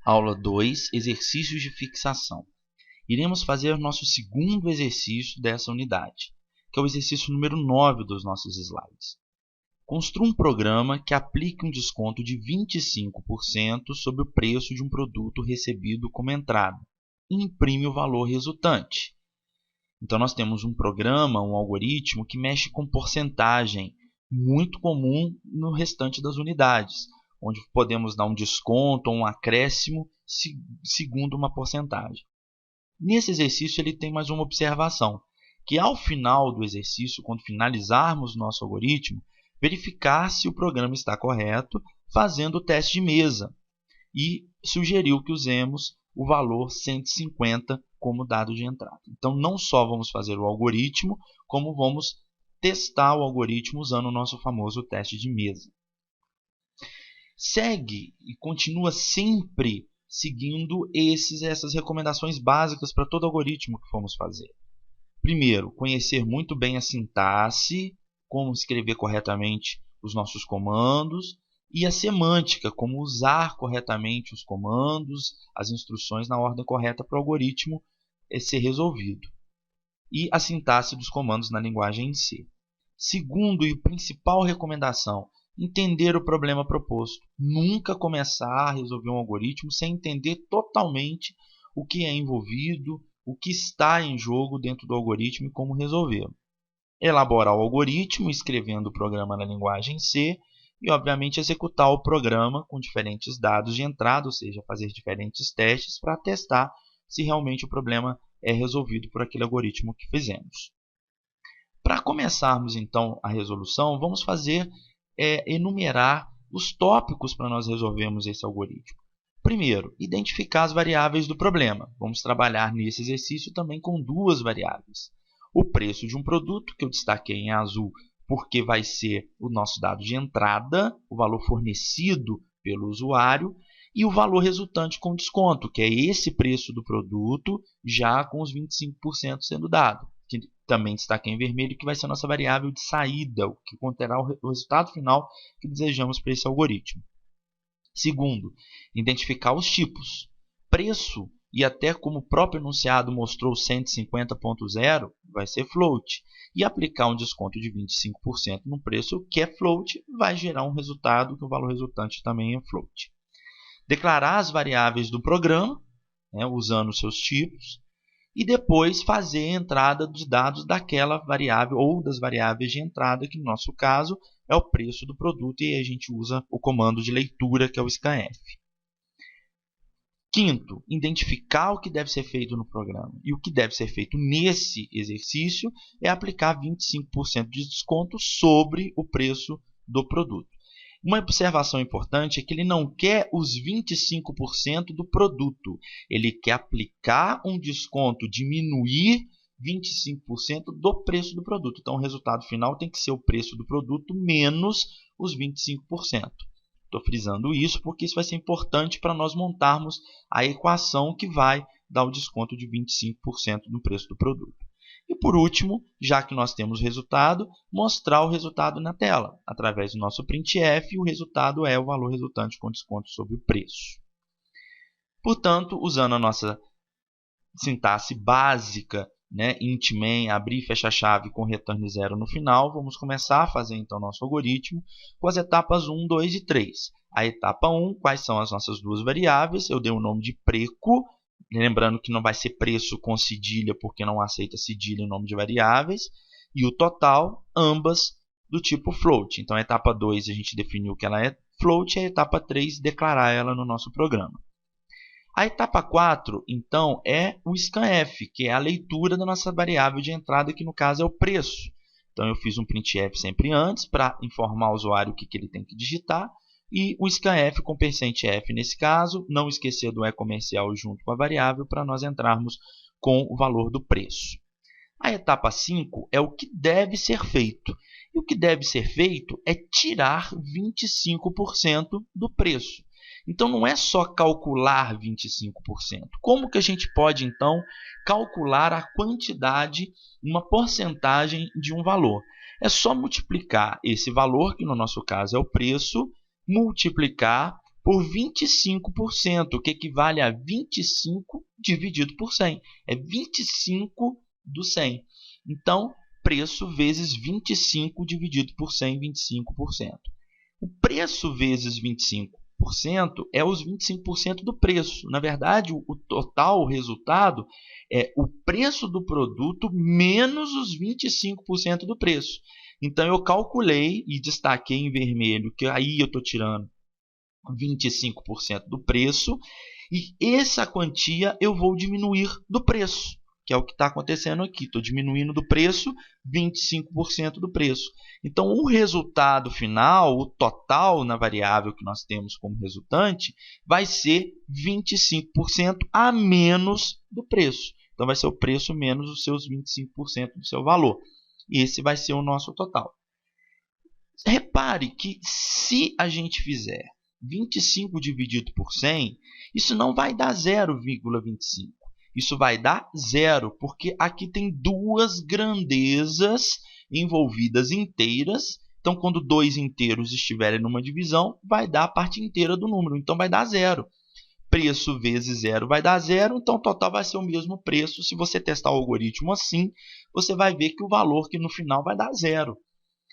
Aula 2, exercícios de fixação. Iremos fazer nosso segundo exercício dessa unidade, que é o exercício número 9 dos nossos slides. Construa um programa que aplique um desconto de 25% sobre o preço de um produto recebido como entrada e imprime o valor resultante. Então, nós temos um programa, um algoritmo que mexe com porcentagem, muito comum no restante das unidades, onde podemos dar um desconto ou um acréscimo segundo uma porcentagem. Nesse exercício, ele tem mais uma observação, que ao final do exercício, quando finalizarmos nosso algoritmo, verificar se o programa está correto, fazendo o teste de mesa, e sugeriu que usemos o valor 150 como dado de entrada. Então, não só vamos fazer o algoritmo, como vamos testar o algoritmo usando o nosso famoso teste de mesa. Segue e continua sempre seguindo essas recomendações básicas para todo algoritmo que formos fazer. Primeiro, conhecer muito bem a sintaxe, como escrever corretamente os nossos comandos, e a semântica, como usar corretamente os comandos, as instruções na ordem correta para o algoritmo ser resolvido. E a sintaxe dos comandos na linguagem em C. Segundo e principal recomendação, entender o problema proposto. Nunca começar a resolver um algoritmo sem entender totalmente o que é envolvido, o que está em jogo dentro do algoritmo e como resolvê-lo. Elaborar o algoritmo, escrevendo o programa na linguagem C e, obviamente, executar o programa com diferentes dados de entrada, ou seja, fazer diferentes testes para testar se realmente o problema é resolvido por aquele algoritmo que fizemos. Para começarmos, então, a resolução, vamos enumerar os tópicos para nós resolvermos esse algoritmo. Primeiro, identificar as variáveis do problema. Vamos trabalhar nesse exercício também com duas variáveis. O preço de um produto, que eu destaquei em azul, porque vai ser o nosso dado de entrada, o valor fornecido pelo usuário, e o valor resultante com desconto, que é esse preço do produto, já com os 25% sendo dado. Que também destaquei em vermelho, que vai ser a nossa variável de saída, o que conterá o resultado final que desejamos para esse algoritmo. Segundo, identificar os tipos. Preço, e até como o próprio enunciado mostrou 150.0, vai ser float. E aplicar um desconto de 25% no preço que é float, vai gerar um resultado que o valor resultante também é float. Declarar as variáveis do programa, usando os seus tipos, e depois fazer a entrada dos dados daquela variável ou das variáveis de entrada, que no nosso caso é o preço do produto, e aí a gente usa o comando de leitura, que é o scanf. Quinto, identificar o que deve ser feito no programa. E o que deve ser feito nesse exercício é aplicar 25% de desconto sobre o preço do produto. Uma observação importante é que ele não quer os 25% do produto. Ele quer aplicar um desconto, diminuir 25% do preço do produto. Então, o resultado final tem que ser o preço do produto menos os 25%. Estou frisando isso porque isso vai ser importante para nós montarmos a equação que vai dar o desconto de 25% no preço do produto. E por último, já que nós temos o resultado, mostrar o resultado na tela. Através do nosso printf, o resultado é o valor resultante com desconto sobre o preço. Portanto, usando a nossa sintaxe básica, int main, abrir e fechar chave com return 0 no final, vamos começar a fazer então nosso algoritmo com as etapas 1, 2 e 3. A etapa 1, quais são as nossas duas variáveis? Eu dei o nome de preco, lembrando que não vai ser preço com cedilha, porque não aceita cedilha em nome de variáveis, e o total, ambas do tipo float. Então, a etapa 2 a gente definiu que ela é float, e a etapa 3 declarar ela no nosso programa. A etapa 4, então, é o scanf, que é a leitura da nossa variável de entrada, que no caso é o preço. Então, eu fiz um printf sempre antes, para informar o usuário o que ele tem que digitar, e o scanf com %f nesse caso, não esquecer do e-comercial junto com a variável, para nós entrarmos com o valor do preço. A etapa 5 é o que deve ser feito. E o que deve ser feito é tirar 25% do preço. Então, não é só calcular 25%. Como que a gente pode, então, calcular a quantidade, uma porcentagem de um valor? É só multiplicar esse valor, que no nosso caso é o preço, multiplicar por 25%, que equivale a 25 dividido por 100. É 25 do 100. Então, preço vezes 25 dividido por 100, 25%. O preço vezes 25% é os 25% do preço. Na verdade, o total, o resultado, é o preço do produto menos os 25% do preço. Então, eu calculei e destaquei em vermelho, que aí eu estou tirando 25% do preço, e essa quantia eu vou diminuir do preço, que é o que está acontecendo aqui. Estou diminuindo do preço 25% do preço. Então, o resultado final, o total na variável que nós temos como resultante, vai ser 25% a menos do preço. Então, vai ser o preço menos os seus 25% do seu valor. E esse vai ser o nosso total. Repare que se a gente fizer 25 dividido por 100, isso não vai dar 0,25. Isso vai dar 0, porque aqui tem duas grandezas envolvidas inteiras. Então, quando dois inteiros estiverem numa divisão, vai dar a parte inteira do número. Então, vai dar 0. Preço vezes 0 vai dar 0, então o total vai ser o mesmo preço. Se você testar o algoritmo assim, você vai ver que o valor que no final vai dar 0.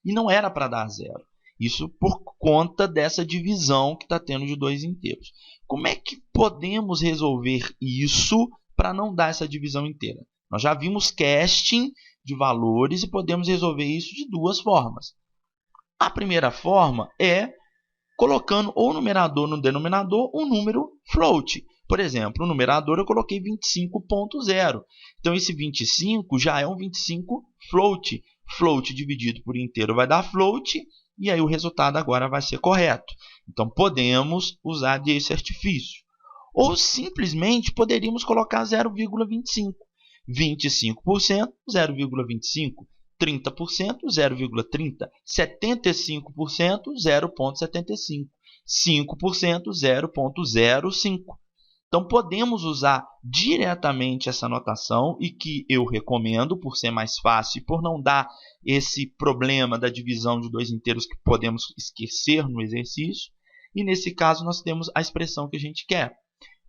E não era para dar 0. Isso por conta dessa divisão que está tendo de dois inteiros. Como é que podemos resolver isso para não dar essa divisão inteira? Nós já vimos casting de valores e podemos resolver isso de duas formas. A primeira forma é colocando ou numerador no denominador um número float. Por exemplo, no numerador eu coloquei 25.0. Então, esse 25 já é um 25 float. Float dividido por inteiro vai dar float, e aí o resultado agora vai ser correto. Então, podemos usar desse artifício. Ou simplesmente poderíamos colocar 0,25. 25%, 0,25. 30%, 0,30. 75%, 0,75. 5%, 0,05. Então, podemos usar diretamente essa notação, e que eu recomendo por ser mais fácil e por não dar esse problema da divisão de dois inteiros que podemos esquecer no exercício. E nesse caso, nós temos a expressão que a gente quer.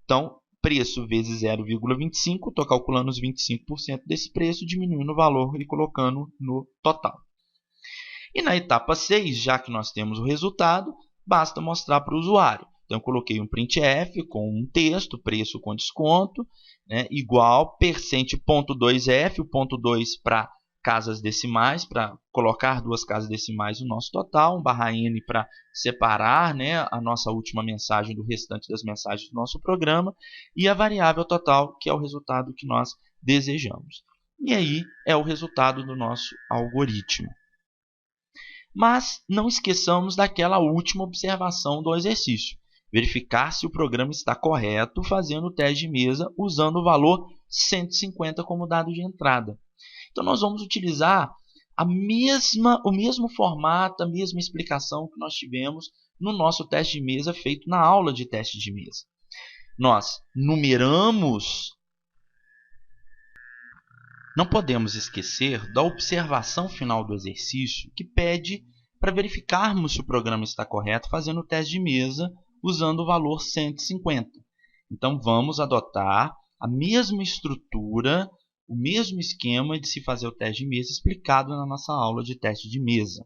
Então, preço vezes 0,25, estou calculando os 25% desse preço, diminuindo o valor e colocando no total. E na etapa 6, já que nós temos o resultado, basta mostrar para o usuário. Então, eu coloquei um printf com um texto, preço com desconto, né, igual %.2f, o ponto 2 para casas decimais, para colocar duas casas decimais no nosso total, um /n para separar, né, a nossa última mensagem do restante das mensagens do nosso programa, e a variável total, que é o resultado que nós desejamos. E aí é o resultado do nosso algoritmo. Mas não esqueçamos daquela última observação do exercício. Verificar se o programa está correto fazendo o teste de mesa usando o valor 150 como dado de entrada. Então, nós vamos utilizar o mesmo formato, a mesma explicação que nós tivemos no nosso teste de mesa feito na aula de teste de mesa. Nós numeramos. Não podemos esquecer da observação final do exercício, que pede para verificarmos se o programa está correto fazendo o teste de mesa usando o valor 150. Então, vamos adotar a mesma estrutura, o mesmo esquema de se fazer o teste de mesa explicado na nossa aula de teste de mesa.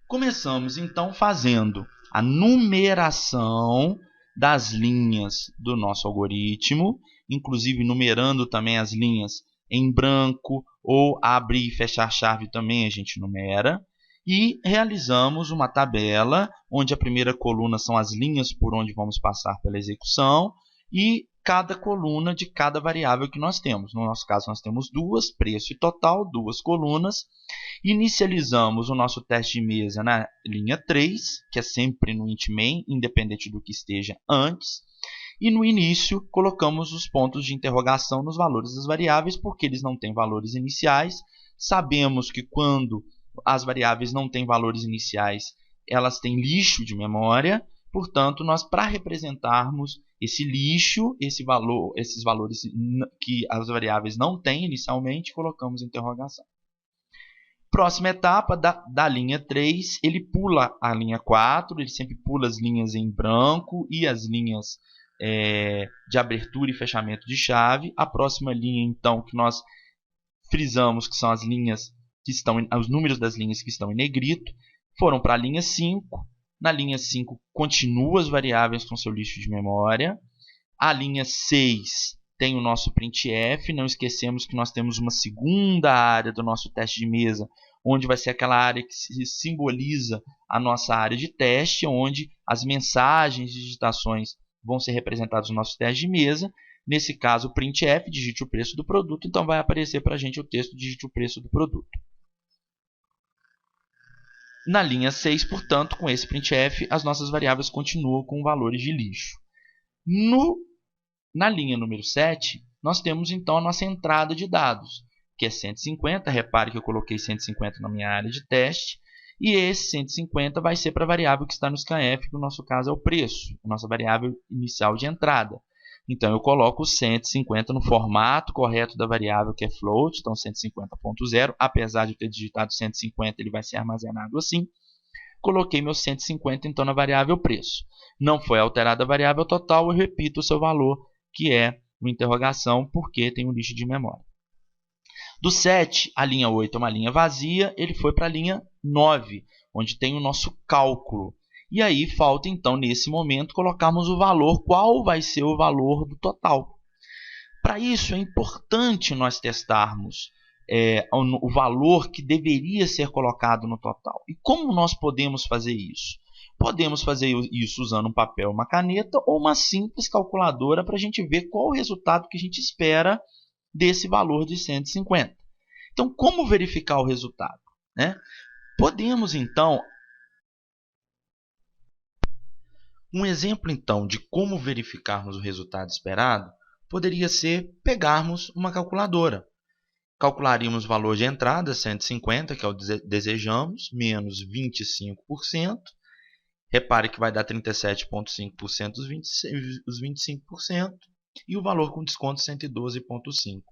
Começamos, então, fazendo a numeração das linhas do nosso algoritmo, inclusive numerando também as linhas em branco, ou abrir e fechar chave também a gente numera. E realizamos uma tabela, onde a primeira coluna são as linhas por onde vamos passar pela execução, e cada coluna de cada variável que nós temos. No nosso caso, nós temos duas, preço e total, duas colunas. Inicializamos o nosso teste de mesa na linha 3, que é sempre no int main, independente do que esteja antes. E no início, colocamos os pontos de interrogação nos valores das variáveis, porque eles não têm valores iniciais. Sabemos que quando as variáveis não têm valores iniciais, elas têm lixo de memória. Portanto, nós, para representarmos esse lixo, esses valores que as variáveis não têm inicialmente, colocamos interrogação. Próxima etapa, da linha 3, ele pula a linha 4, ele sempre pula as linhas em branco e as linhas de abertura e fechamento de chave. A próxima linha, então, que nós frisamos que são as linhas que estão, os números das linhas que estão em negrito, foram para a linha 5. Na linha 5, continua as variáveis com seu lixo de memória. A linha 6 tem o nosso printf. Não esquecemos que nós temos uma segunda área do nosso teste de mesa, onde vai ser aquela área que simboliza a nossa área de teste, onde as mensagens de digitações vão ser representadas no nosso teste de mesa. Nesse caso, o printf, digite o preço do produto, então vai aparecer para a gente o texto, digite o preço do produto. Na linha 6, portanto, com esse printf, as nossas variáveis continuam com valores de lixo. Na linha número 7, nós temos então a nossa entrada de dados, que é 150. Repare que eu coloquei 150 na minha área de teste. E esse 150 vai ser para a variável que está no scanf, que no nosso caso é o preço, a nossa variável inicial de entrada. Então, eu coloco o 150 no formato correto da variável, que é float, então 150.0. Apesar de eu ter digitado 150, ele vai ser armazenado assim. Coloquei meu 150 então na variável preço. Não foi alterada a variável total, eu repito o seu valor, que é uma interrogação, porque tem um lixo de memória. Do 7, a linha 8 é uma linha vazia, ele foi para a linha 9, onde tem o nosso cálculo. E aí falta então, nesse momento, colocarmos o valor, qual vai ser o valor do total. Para isso é importante nós testarmos o valor que deveria ser colocado no total. E como nós podemos fazer isso? Podemos fazer isso usando um papel, uma caneta ou uma simples calculadora para a gente ver qual o resultado que a gente espera desse valor de 150. Então, como verificar o resultado, né? Podemos, então, um exemplo, então, de como verificarmos o resultado esperado poderia ser pegarmos uma calculadora. Calcularíamos o valor de entrada, 150, que é o que desejamos, menos 25%. Repare que vai dar 37,5% os 25%. E o valor com desconto, 112,5%.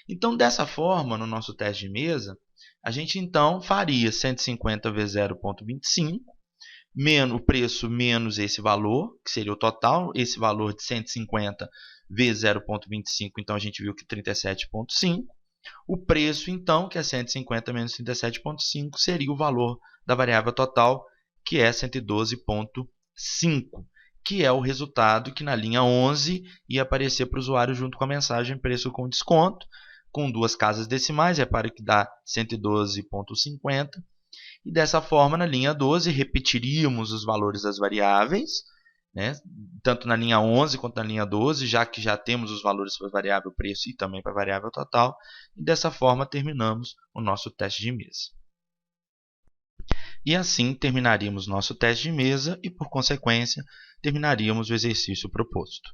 Então, dessa forma, no nosso teste de mesa, a gente então faria 150 vezes 0,25, o preço menos esse valor, que seria o total, esse valor de 150 vezes 0,25, então a gente viu que 37,5. O preço, então, que é 150 menos 37,5, seria o valor da variável total, que é 112,5, que é o resultado que na linha 11 ia aparecer para o usuário junto com a mensagem preço com desconto, com duas casas decimais. Repare que dá 112,50. E dessa forma, na linha 12, repetiríamos os valores das variáveis, né? Tanto na linha 11 quanto na linha 12, já que já temos os valores para a variável preço e também para a variável total. E dessa forma, terminamos o nosso teste de mesa. E assim terminaríamos nosso teste de mesa e, por consequência, terminaríamos o exercício proposto.